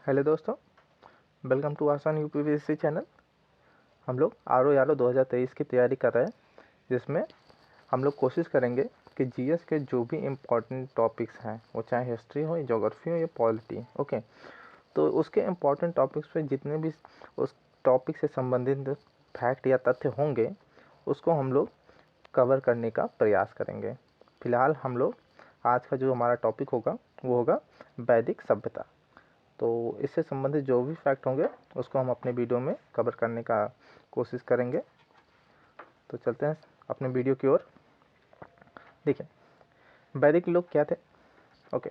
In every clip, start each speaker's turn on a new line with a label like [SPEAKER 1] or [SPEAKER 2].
[SPEAKER 1] Hello दोस्तों, welcome to आसान UPPSC channel. हम लोग आर ओ 2023 की तैयारी कर रहे हैं, जिसमें हम लोग कोशिश करेंगे कि जीएस के जो भी इम्पोर्टेंट टॉपिक्स हैं, वो चाहे हिस्ट्री हो, ज्योग्राफी हो या पॉलिटी, ओके, तो उसके इम्पोर्टेंट टॉपिक्स पे जितने भी उस टॉपिक से संबंधित फैक्ट या तथ्य होंगे, उसको हम लोग कवर करने का प्रयास करेंगे। फिलहाल हम लोग आज का जो हमारा टॉपिक होगा वो होगा वैदिक सभ्यता। तो इससे संबंधित जो भी फैक्ट होंगे उसको हम अपने वीडियो में कवर करने का कोशिश करेंगे। तो चलते हैं अपने वीडियो की ओर। देखिए, वैदिक लोग क्या थे? ओके,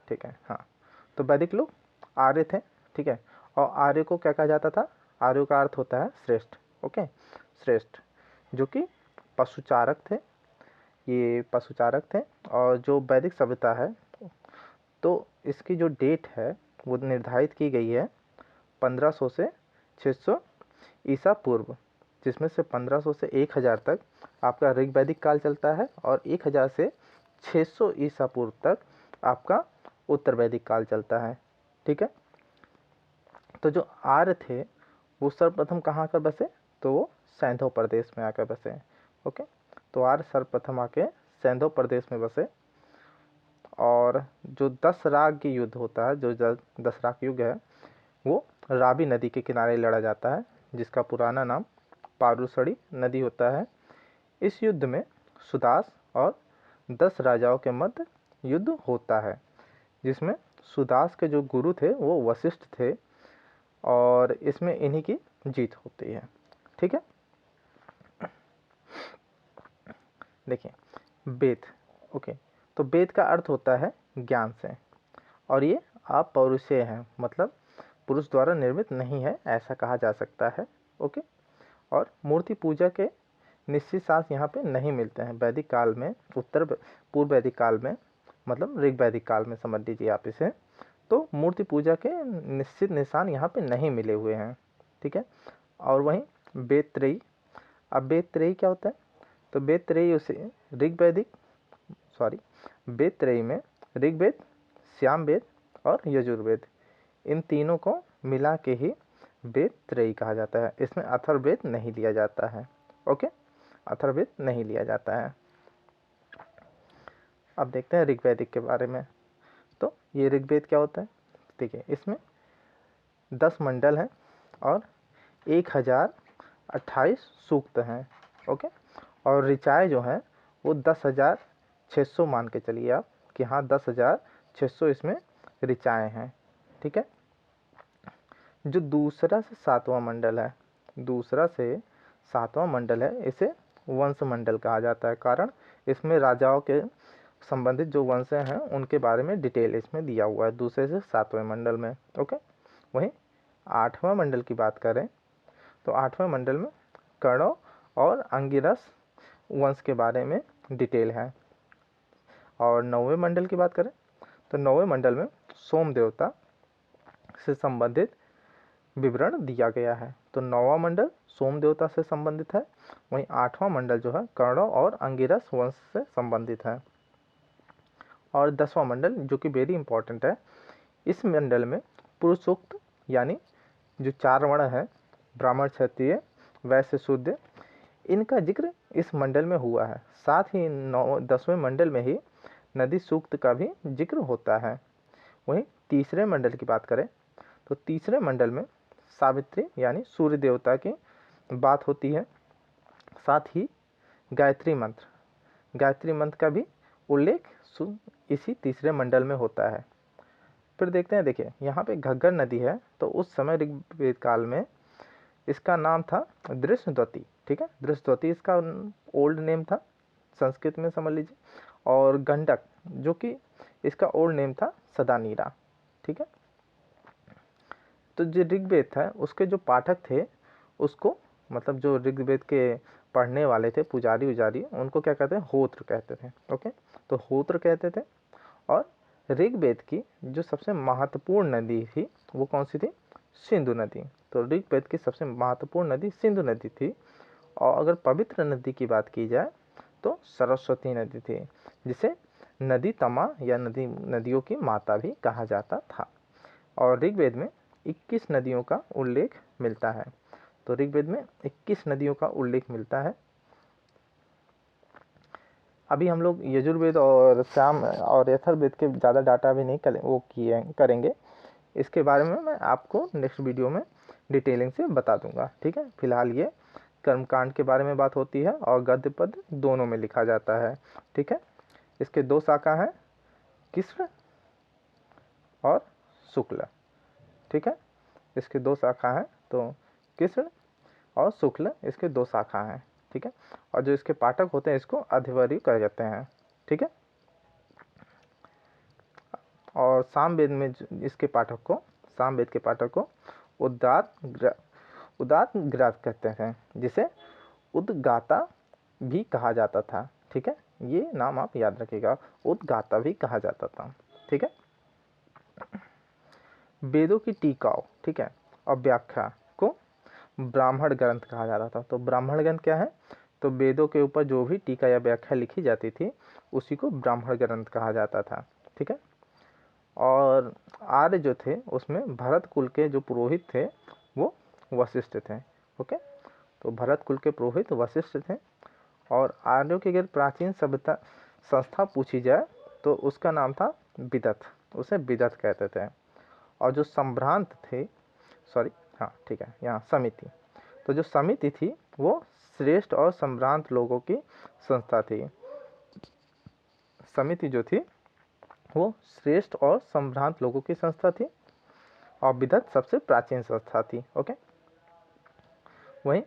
[SPEAKER 1] ठीक है। हाँ, तो वैदिक लोग आर्य थे, ठीक है। और आर्य को क्या कहा जाता था? आर्य का अर्थ होता है श्रेष्ठ, ओके, श्रेष्ठ, जो कि पशुचारक थे। ये पशुचारक थे। और जो वैदिक सभ्यता है, तो इसकी जो डेट है वो निर्धारित की गई है 1500 से 600 ईसा पूर्व, जिसमें से 1500 से 1000 तक आपका ऋग्वैदिक काल चलता है और 1000 से 600 ईसा पूर्व तक आपका उत्तर वैदिक काल चलता है, ठीक है। तो जो आर्य थे वो सर्वप्रथम कहाँ आकर बसे? तो वो सैंधव प्रदेश में आकर बसे, ओके। तो आर्य सर्वप्रथम आके सैंधव प्रदेश में बसे। और जो 10 राग युद्ध होता है, जो 10 राग युद्ध है, वो रावी नदी के किनारे लड़ा जाता है, जिसका पुराना नाम पारूसड़ी नदी होता है। इस युद्ध में सुदास और 10 राजाओं के मध्य युद्ध होता है, जिसमें सुदास के जो गुरु थे वो वशिष्ठ थे, और इसमें इन्हीं की जीत होती है, ठीक है। देखिए, वेद, ओके, तो वेद का अर्थ होता है ज्ञान से, और ये अपौरुषेय है, मतलब पुरुष द्वारा निर्मित नहीं है, ऐसा कहा जा सकता है, ओके। और मूर्ति पूजा के निश्चित साथ यहाँ पे नहीं मिलते हैं वैदिक काल में, उत्तर पूर्व वैदिक काल में, मतलब ऋग वैदिक काल में समझ लीजिए आप इसे। तो मूर्ति पूजा के निश्चित निशान यहाँ पे नहीं मिले हुए हैं, ठीक है। और वहीं वेद त्रयी, अब वेद त्रयी क्या होता है? तो वेद त्रयी उसे ऋग्वैदिक, सॉरी, वेद त्रयी में ऋग्वेद, सामवेद और यजुर्वेद, इन तीनों को मिला के ही वेद त्रयी कहा जाता है। इसमें अथर्ववेद नहीं लिया जाता है, ओके, अथर्ववेद नहीं लिया जाता है। अब देखते हैं ऋग्वैदिक के बारे में। तो ये ऋग्वेद क्या होता है? देखिए, इसमें 10 मंडल हैं और 1028 सूक्त हैं, ओके। और ऋचाएँ जो हैं वो 10,600 मान के चलिए आप, कि हाँ 10,600 इसमें ऋचाएँ हैं, ठीक है। जो दूसरा से सातवां मंडल है, दूसरा से सातवां मंडल है, इसे वंश मंडल कहा जाता है, कारण इसमें राजाओं के संबंधित जो वंश हैं उनके बारे में डिटेल इसमें दिया हुआ है दूसरे से सातवें मंडल में, ओके। वहीं आठवां मंडल की बात करें तो आठवें मंडल में कर्ण और अंगिरस वंश के बारे में डिटेल है। और नौवें मंडल की बात करें तो नौवें मंडल में सोम देवता से संबंधित विवरण दिया गया है। तो नौवां मंडल सोम देवता से संबंधित है, वहीं आठवां मंडल जो है कर्ण और अंगिरस वंश से संबंधित है। और 10वां मंडल जो कि वेरी इंपॉर्टेंट है, इस मंडल में पुरुषोक्त यानी जो 4 वर्ण है, ब्राह्मण, क्षत्रिय, वैश्य, शूद्र, इनका जिक्र इस मंडल में हुआ है। साथ ही 10वें मंडल में ही नदी सूक्त का भी जिक्र होता है। वहीं तीसरे मंडल की बात करें तो तीसरे मंडल में सावित्री यानी सूर्य देवता की बात होती है। साथ ही गायत्री मंत्र का भी उल्लेख इसी तीसरे मंडल में होता है। फिर देखते हैं, देखिए यहाँ पे घग्गर नदी है, तो उस समय ऋग्वेद काल में इसका नाम था दृष्टद्वती, ठीक है, दृष्टद्वती इसका ओल्ड नेम था, संस्कृत में समझ लीजिए। और गंडक जो कि इसका ओल्ड नेम था सदानीरा, ठीक है। तो जो ऋग्वेद था उसके जो पाठक थे उसको, मतलब जो ऋग्वेद के पढ़ने वाले थे, पुजारी उजारी, उनको क्या कहते हैं? होत्र कहते थे, ओके। तो होत्र कहते थे। और ऋग्वेद की जो सबसे महत्वपूर्ण नदी थी वो कौन सी थी? सिंधु नदी। तो ऋग्वेद की सबसे महत्वपूर्ण नदी सिंधु नदी थी। और अगर पवित्र नदी की बात की जाए तो सरस्वती नदी थी, जिसे नदी तमा या नदियों की माता भी कहा जाता था। और ऋग्वेद में 21 नदियों का उल्लेख मिलता है। तो ऋग्वेद में 21 नदियों का उल्लेख मिलता है। अभी हम लोग यजुर्वेद और साम और अथर्ववेद के ज़्यादा डाटा भी नहीं करेंगे। इसके बारे में मैं आपको नेक्स्ट वीडियो में डिटेलिंग से बता दूंगा, ठीक है। फिलहाल ये कर्मकांड के बारे में बात होती है और गद्य पद दोनों में लिखा जाता है, ठीक है। इसके दो शाखा हैं, कृष्ण और शुक्ल, ठीक है। इसके दो शाखा हैं, तो कृष्ण और शुक्ल इसके दो शाखा हैं, ठीक है। और जो इसके पाठक होते हैं इसको अधिवर्यु कहे जाते हैं, ठीक है। और सामवेद में इसके पाठक को, सामवेद के पाठक को उदात ग्रास कहते हैं, जिसे उद्गाता भी कहा जाता था, ठीक है। ये नाम आप याद रखिएगा, उद्गाता भी कहा जाता था, ठीक है। वेदों की टीकाओं, ठीक है, और व्याख्या को ब्राह्मण ग्रंथ कहा जाता था। तो ब्राह्मण ग्रंथ क्या है? तो वेदों के ऊपर जो भी टीका या व्याख्या लिखी जाती थी उसी को ब्राह्मण ग्रंथ कहा जाता था, ठीक है। और आर्य जो थे उसमें भरत कुल के जो पुरोहित थे वो वशिष्ठ थे, ओके। तो भरत कुल के पुरोहित वशिष्ठ थे। और आर्यों की अगर प्राचीन सभ्यता संस्था पूछी जाए तो उसका नाम था विदत, उसे विदत कहते थे। और जो संभ्रांत थे, सॉरी हाँ ठीक है, यहाँ समिति, तो जो समिति थी वो श्रेष्ठ और संभ्रांत लोगों की संस्था थी। समिति जो थी वो श्रेष्ठ और संभ्रांत लोगों की संस्था थी और विदत सबसे प्राचीन संस्था थी, ओके। वहीं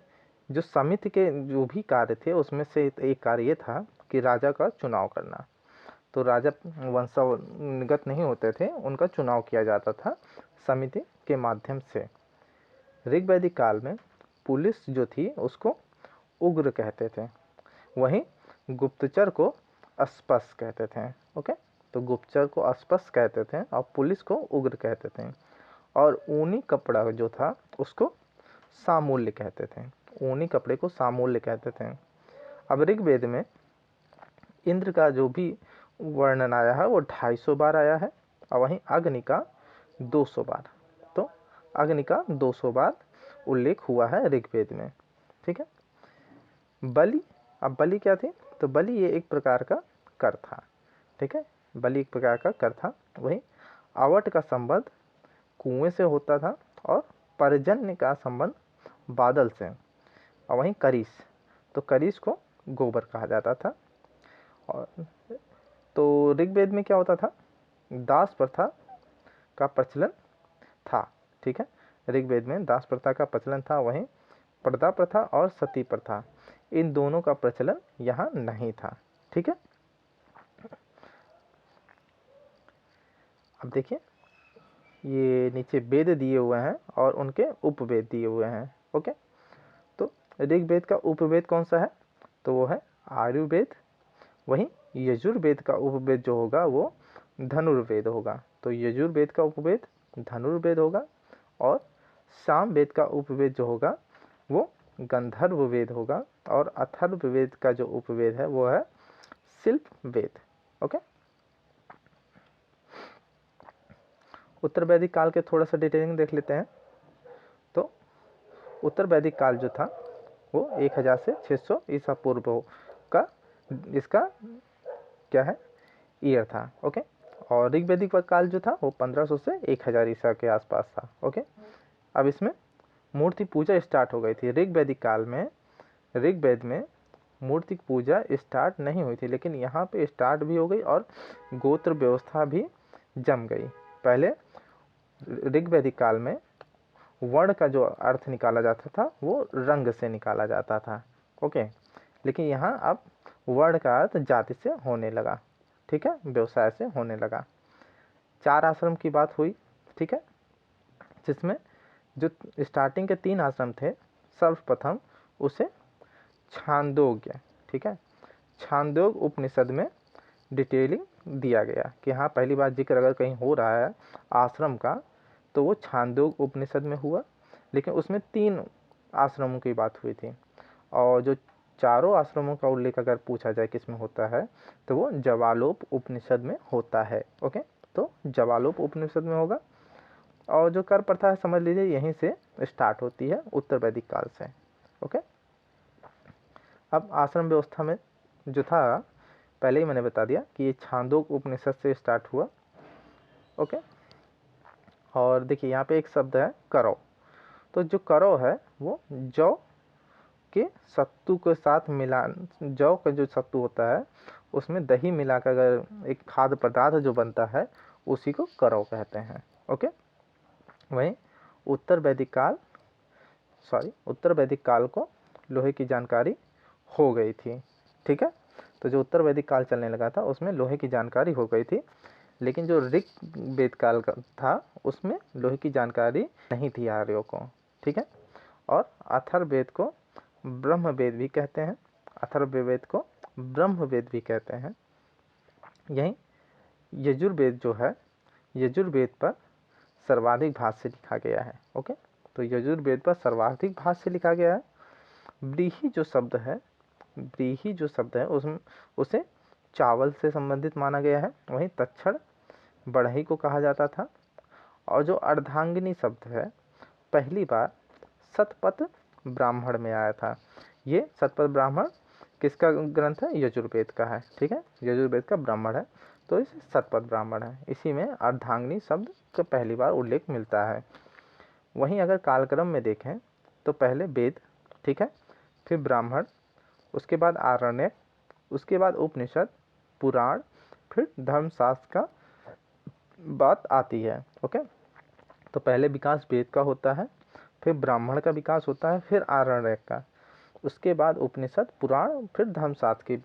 [SPEAKER 1] जो समिति के जो भी कार्य थे उसमें से एक कार्य ये था कि राजा का चुनाव करना। तो राजा वंशानुगत नहीं होते थे, उनका चुनाव किया जाता था समिति के माध्यम से। ऋग्वैदिक काल में पुलिस जो थी उसको उग्र कहते थे, वहीं गुप्तचर को अस्पष्ट कहते थे, ओके। तो गुप्तचर को अस्पष्ट कहते थे और पुलिस को उग्र कहते थे। और ऊनी कपड़ा जो था उसको सामूल्य कहते थे, ऊनी कपड़े को सामूल्य कहते थे। अब ऋग्वेद में इंद्र का जो भी वर्णन आया है वो 250 बार आया है और वहीं अग्नि का 200 बार। तो अग्नि का 200 बार उल्लेख हुआ है ऋग्वेद में, ठीक है। बलि, अब बलि क्या थी? तो बलि ये एक प्रकार का कर था, ठीक है। बलि एक प्रकार का कर था। वहीं आवट का संबंध कुएं से होता था और पर्जन्य का संबंध बादल से। और वहीं करीस, तो करीस को गोबर कहा जाता था। और तो ऋग्वेद में क्या होता था? दास प्रथा का प्रचलन था, ठीक है। ऋग्वेद में दास प्रथा का प्रचलन था। वहीं पर्दा प्रथा और सती प्रथा, इन दोनों का प्रचलन यहाँ नहीं था, ठीक है। अब देखिए ये नीचे वेद दिए हुए हैं और उनके उपवेद दिए हुए हैं, ओके। तो ऋग्वेद का उपवेद कौन सा है? तो वो है आयुर्वेद। वहीं यजुर्वेद का उपवेद जो होगा वो धनुर्वेद होगा। तो यजुर्वेद का उपवेद धनुर्वेद होगा और सामवेद का उपवेद जो होगा वो गंधर्व वेद होगा और अथर्ववेद का जो उपवेद है वो है शिल्प वेद, ओके। उत्तर वैदिक काल के थोड़ा सा डिटेलिंग देख लेते हैं। तो उत्तर वैदिक काल जो था वो 1000 से 600 ईसा पूर्व का इसका क्या है ईयर था, ओके। और ऋग्वैदिक काल जो था वो 1500 से 1000 ईसा के आसपास था, ओके। अब इसमें मूर्ति पूजा स्टार्ट हो गई थी। ऋग्वैदिक काल में ऋग्वेद में मूर्ति पूजा स्टार्ट नहीं हुई थी, लेकिन यहाँ पे स्टार्ट भी हो गई और गोत्र व्यवस्था भी जम गई। पहले ऋग्वैदिक काल में वर्ण का जो अर्थ निकाला जाता था वो रंग से निकाला जाता था, ओके। लेकिन यहाँ अब वर्ण का अर्थ जाति से होने लगा, ठीक है, व्यवसाय से होने लगा। 4 आश्रम की बात हुई, ठीक है, जिसमें जो स्टार्टिंग के 3 आश्रम थे, सर्वप्रथम उसे छांदोग्य, ठीक है, छांदोग उपनिषद में डिटेलिंग दिया गया कि हाँ पहली बार जिक्र अगर कहीं हो रहा है आश्रम का तो वो छांदोग उपनिषद में हुआ। लेकिन उसमें 3 आश्रमों की बात हुई थी और जो चारों आश्रमों का उल्लेख अगर पूछा जाए किस में होता है तो वो जवालोप उपनिषद में होता है, ओके। तो जवालोप उपनिषद में होगा। और जो कर प्रथा है समझ लीजिए यहीं से स्टार्ट होती है, उत्तर वैदिक काल से। ओके, अब आश्रम व्यवस्था में जो था पहले ही मैंने बता दिया कि ये छांदोग उपनिषद से स्टार्ट हुआ। ओके, और देखिए यहाँ पे एक शब्द है करौ। तो जो करौ है वो जौ के सत्तू के साथ मिलान, जौ का जो सत्तू होता है उसमें दही मिलाकर अगर एक खाद्य पदार्थ जो बनता है उसी को करौ कहते हैं। ओके, वहीं उत्तर वैदिक काल को लोहे की जानकारी हो गई थी। ठीक है, तो जो उत्तर वैदिक काल चलने लगा था उसमें लोहे की जानकारी हो गई थी, लेकिन जो ऋग वेद काल का था उसमें लोहे की जानकारी नहीं थी आर्यों को। ठीक है, और अथर्ववेद को ब्रह्म वेद भी कहते हैं, अथर्ववेद को ब्रह्म वेद भी कहते हैं। यहीं यजुर्वेद जो है, यजुर्वेद पर सर्वाधिक भाष्य लिखा गया है। ओके, तो यजुर्वेद पर सर्वाधिक भाष्य लिखा गया है। व्रीहि जो शब्द है उसमें उसे चावल से संबंधित माना गया है। वहीं तक्षण बढ़ई को कहा जाता था। और जो अर्धांगिनी शब्द है पहली बार शतपथ ब्राह्मण में आया था। ये शतपथ ब्राह्मण किसका ग्रंथ है? यजुर्वेद का है। ठीक है, यजुर्वेद का ब्राह्मण है तो इसे शतपथ ब्राह्मण है। इसी में अर्धांगिनी शब्द का पहली बार उल्लेख मिलता है। वहीं अगर कालक्रम में देखें तो पहले वेद, ठीक है, फिर ब्राह्मण, उसके बाद आरण्यक, उसके बाद उपनिषद, पुराण, फिर धर्मशास्त्र का बात आती है। ओके, तो पहले विकास वेद का होता है, फिर ब्राह्मण का विकास होता है, फिर आरण्यक का, उसके बाद उपनिषद, पुराण, फिर धर्मशास्त्र की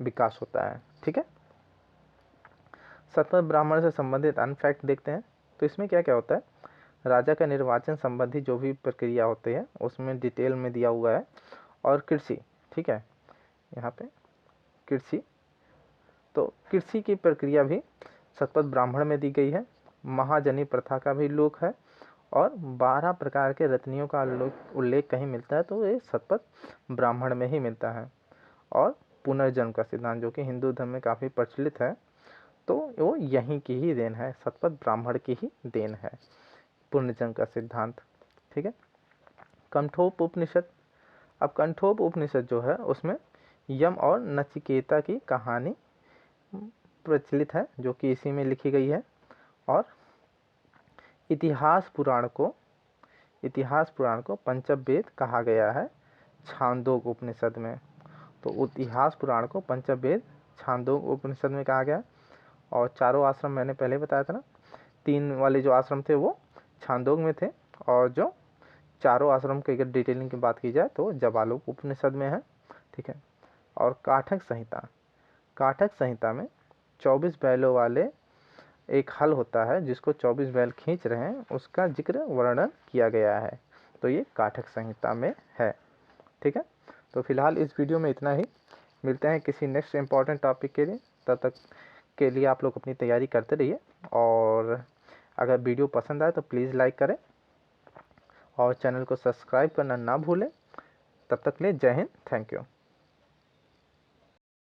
[SPEAKER 1] विकास होता है। ठीक है, शतपथ ब्राह्मण से संबंधित अन्य फैक्ट देखते हैं। तो इसमें क्या क्या होता है, राजा का निर्वाचन संबंधी जो भी प्रक्रिया होती है उसमें डिटेल में दिया हुआ है। और कृषि, ठीक है, यहाँ पे कृषि, तो कृषि की प्रक्रिया भी शतपथ ब्राह्मण में दी गई है। महाजनी प्रथा का भी उल्लेख है और 12 प्रकार के रत्नियों का उल्लेख कहीं मिलता है तो ये शतपथ ब्राह्मण में ही मिलता है। और पुनर्जन्म का सिद्धांत जो कि हिंदू धर्म में काफ़ी प्रचलित है, तो वो यहीं की ही देन है, शतपथ ब्राह्मण की ही देन है पुनर्जन्म का सिद्धांत। ठीक है, कंठोप उपनिषद। अब कंठोप उपनिषद जो है उसमें यम और नचिकेता की कहानी प्रचलित है जो कि इसी में लिखी गई है। और इतिहास पुराण को पंचवेद कहा गया है छांदोग उपनिषद में। तो इतिहास पुराण को पंचवेद छांदोग उपनिषद में कहा गया। और चारों आश्रम मैंने पहले बताया था ना, 3 वाले जो आश्रम थे वो छांदोग में थे, और जो चारों आश्रम की अगर डिटेलिंग की बात की जाए तो जवालोक उपनिषद में है। ठीक है, और काठक संहिता में 24 बैलों वाले एक हल होता है जिसको 24 बैल खींच रहे हैं, उसका जिक्र वर्णन किया गया है, तो ये काठक संहिता में है। ठीक है, तो फिलहाल इस वीडियो में इतना ही। मिलते हैं किसी नेक्स्ट इम्पॉर्टेंट टॉपिक के लिए, तब तक के लिए आप लोग अपनी तैयारी करते रहिए। और अगर वीडियो पसंद आए तो प्लीज़ लाइक करें और चैनल को सब्सक्राइब करना ना भूलें। तब तक के लिए जय हिंद, थैंक यू।